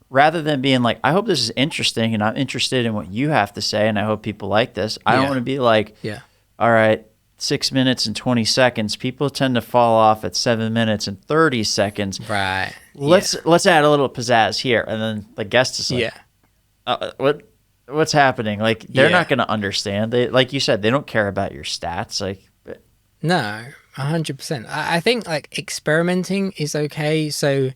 rather than being like, I hope this is interesting and I'm interested in what you have to say and I hope people like this. I don't want to be like, all right, 6 minutes and 20 seconds. People tend to fall off at 7 minutes and 30 seconds. Right. Let's add a little pizzazz here. And then the guest is like, what's happening? Like, they're not going to understand. They, like you said, they don't care about your stats. Like, no, 100%. I think like experimenting is okay. So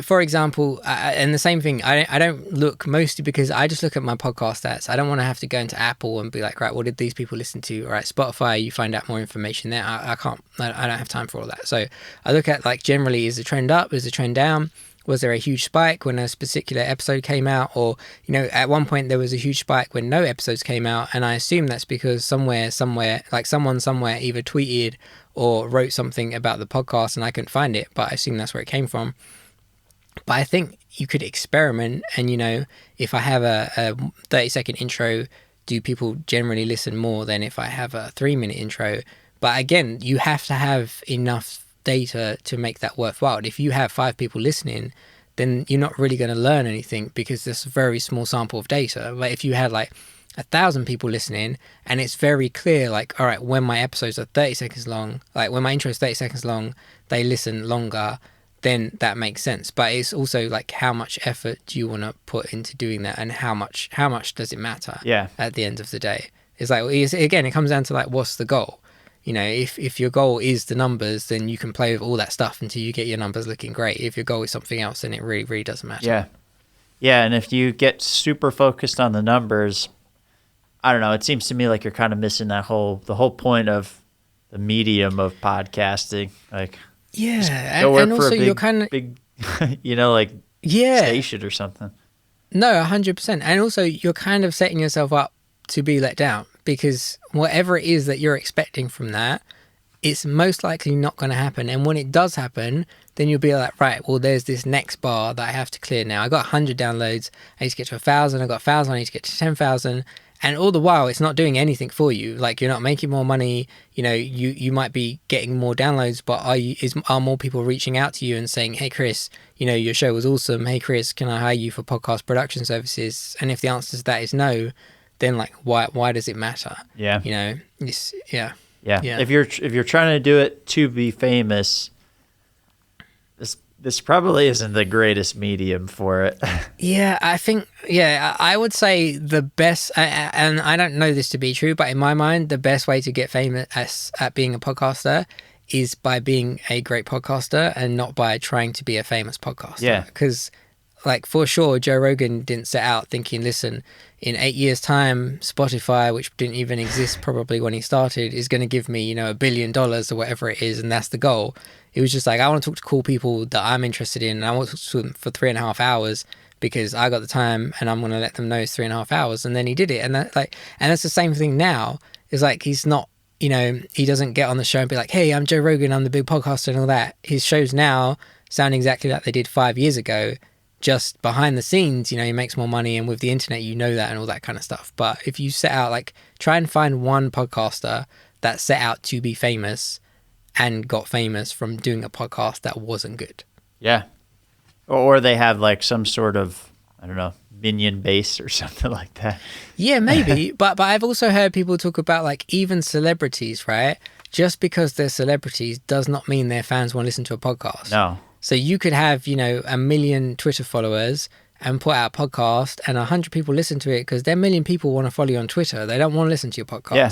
for example, and the same thing, I don't look, mostly because I just look at my podcast stats. I don't want to have to go into Apple and be like, right, what did these people listen to? All right, Spotify, you find out more information there. I don't have time for all that. So I look at like generally, is the trend up? Is the trend down? Was there a huge spike when a particular episode came out? Or, at one point there was a huge spike when no episodes came out. And I assume that's because somewhere, like someone somewhere either tweeted or wrote something about the podcast and I couldn't find it, but I assume that's where it came from. But I think you could experiment and, if I have a 30-second intro, do people generally listen more than if I have a 3-minute intro? But again, you have to have enough data to make that worthwhile. If you have 5 people listening, then you're not really going to learn anything because there's a very small sample of data. But if you had like 1,000 people listening and it's very clear, like, all right, when my episodes are 30 seconds long, like when my intro is 30 seconds long, they listen longer, then that makes sense. But it's also like, how much effort do you want to put into doing that, and how much does it matter at the end of the day? It's like, again, it comes down to like, what's the goal? If your goal is the numbers, then you can play with all that stuff until you get your numbers looking great. If your goal is something else, then it really, really doesn't matter. Yeah, and if you get super focused on the numbers, I don't know, it seems to me like you're kind of missing the whole point of the medium of podcasting. Like, and also you're kind of big, station or something. No, 100%. And also you're kind of setting yourself up to be let down, because whatever it is that you're expecting from that, it's most likely not going to happen. And when it does happen, then you'll be like, right, well, there's this next bar that I have to clear now. I got 100 downloads. I need to get to 1,000. I got 1,000. I need to get to 10,000. And all the while, it's not doing anything for you. Like, you're not making more money. You might be getting more downloads, but are more people reaching out to you and saying, hey, Chris, your show was awesome. Hey, Chris, can I hire you for podcast production services? And if the answer to that is no, then like, why does it matter? If you're trying to do it to be famous, this probably isn't the greatest medium for it. I think I would say the best, and I don't know this to be true, but in my mind, the best way to get famous at being a podcaster is by being a great podcaster and not by trying to be a famous podcaster. Because like, for sure, Joe Rogan didn't set out thinking, listen, in 8 years' time, Spotify, which didn't even exist probably when he started, is going to give me, $1 billion or whatever it is, and that's the goal. It was just like, I want to talk to cool people that I'm interested in, and I want to talk to them for 3.5 hours because I got the time, and I'm going to let them know it's 3.5 hours. And then he did it, and that's the same thing now. It's like, he's not, he doesn't get on the show and be like, hey, I'm Joe Rogan, I'm the big podcaster and all that. His shows now sound exactly like they did 5 years ago. Just behind the scenes, he makes more money, and with the internet, that and all that kind of stuff. But if you set out, like, try and find one podcaster that set out to be famous and got famous from doing a podcast that wasn't good. Yeah. Or they have like some sort of, I don't know, minion base or something like that. Yeah, maybe. but I've also heard people talk about like even celebrities, right? Just because they're celebrities does not mean their fans want to listen to a podcast. No. So you could have, 1 million Twitter followers and put out a podcast and 100 people listen to it because their 1 million people want to follow you on Twitter. They don't want to listen to your podcast. Yeah.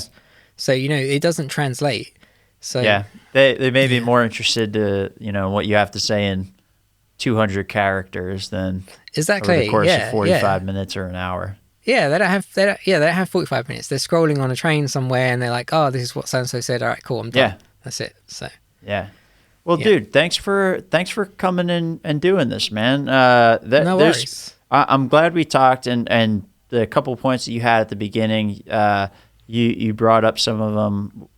So, it doesn't translate. So they may be more interested to, what you have to say in 200 characters than over the course of 45 minutes or an hour. Yeah, they don't have 45 minutes. They're scrolling on a train somewhere and they're like, oh, this is what so-and-so said. All right, cool, I'm done. Yeah. That's it. So yeah. Well, dude, thanks for coming in and doing this, man. No worries. I'm glad we talked, and the couple points that you had at the beginning, you brought up some of them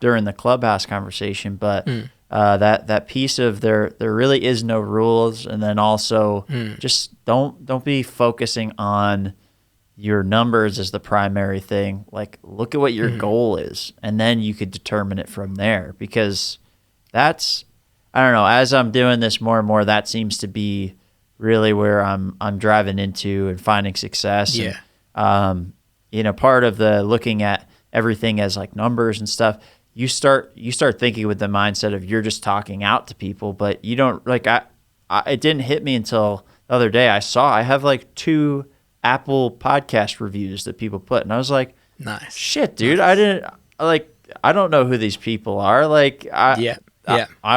during the Clubhouse conversation, but that piece of there really is no rules, and then also just don't be focusing on your numbers as the primary thing. Like, look at what your goal is, and then you could determine it from there, because that's, I don't know, as I'm doing this more and more, that seems to be really where I'm driving into and finding success. Yeah. And, part of the looking at everything as like numbers and stuff, you start thinking with the mindset of you're just talking out to people, but you don't, like, it didn't hit me until the other day. I have like 2 Apple podcast reviews that people put, and I was like, nice. Shit, dude. Nice. I don't know who these people are. Like, I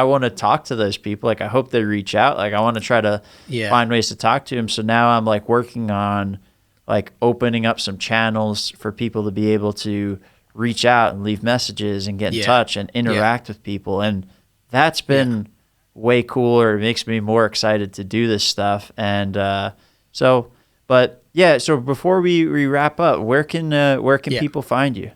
want to talk to those people. Like, I hope they reach out. Like, I want to try to find ways to talk to them. So now I'm like working on like opening up some channels for people to be able to reach out and leave messages and get in touch and interact with people. And that's been way cooler. It makes me more excited to do this stuff. And so before we wrap up, where can people find you?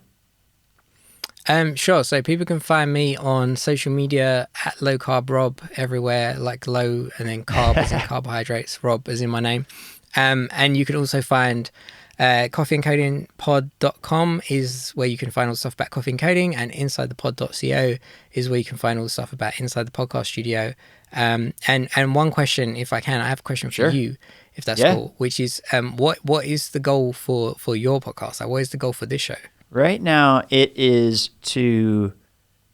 Sure. So people can find me on social media at Low Carb Rob everywhere, like low and then carb as in carbohydrates, Rob as in my name. And you can also find coffeeandcodingpod.com is where you can find all the stuff about coffee and coding, and insidethepod.co is where you can find all the stuff about Inside the Podcast Studio. And one question, if I can, I have a question for you, if that's cool, which is what is the goal for your podcast? Like, what is the goal for this show? Right now, it is to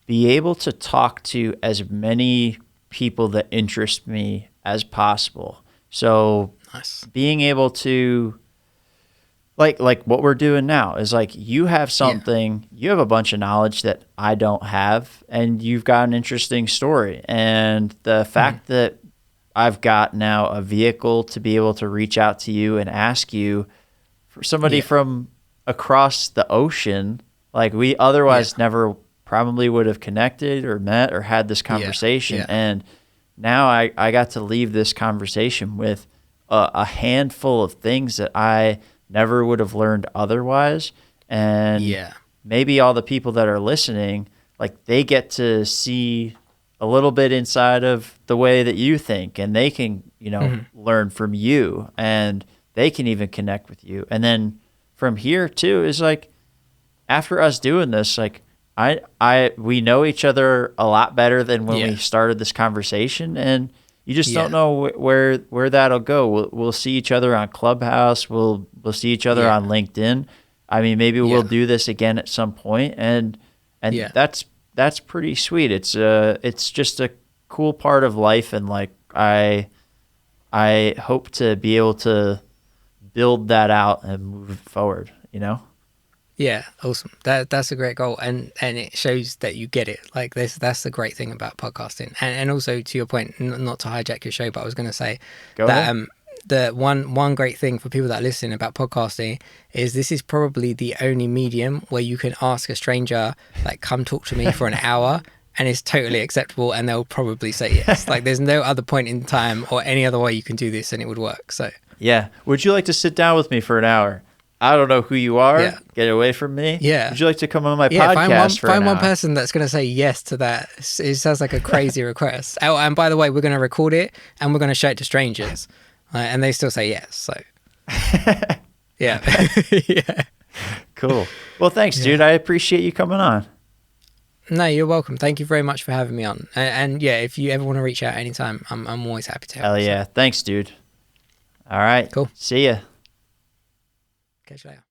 be able to talk to as many people that interest me as possible. So being able to, like what we're doing now is like, you have something, you have a bunch of knowledge that I don't have, and you've got an interesting story. And the fact that I've got now a vehicle to be able to reach out to you and ask you for somebody from across the ocean, like we otherwise never probably would have connected or met or had this conversation. And now I got to leave this conversation with a handful of things that I never would have learned otherwise. And maybe all the people that are listening, like, they get to see a little bit inside of the way that you think, and they can, learn from you, and they can even connect with you. And then from here too is like, after us doing this, like we know each other a lot better than when we started this conversation, and you just don't know where that'll go. We'll see each other on Clubhouse. We'll see each other on LinkedIn. I mean, maybe we'll do this again at some point, and that's pretty sweet. It's just a cool part of life, and like I hope to be able to build that out and move forward, Yeah, awesome. That's a great goal, and it shows that you get it. Like, that's the great thing about podcasting. And also, to your point, not to hijack your show, but I was going to say the one great thing for people that listen about podcasting is this is probably the only medium where you can ask a stranger, like, come talk to me for an hour, and it's totally acceptable, and they'll probably say yes. Like, there's no other point in time or any other way you can do this and it would work. So yeah, would you like to sit down with me for an hour? I don't know who you are. Get away from me. Yeah. Would you like to come on my podcast for an hour? Find one person that's going to say yes to that. It sounds like a crazy request. Oh, and by the way, we're going to record it and we're going to show it to strangers. And they still say yes. So, yeah. Cool. Well, thanks, dude. I appreciate you coming on. No, you're welcome. Thank you very much for having me on. And if you ever want to reach out anytime, I'm always happy to help. Hell yeah. Thanks, dude. All right. Cool. See ya. Catch you later.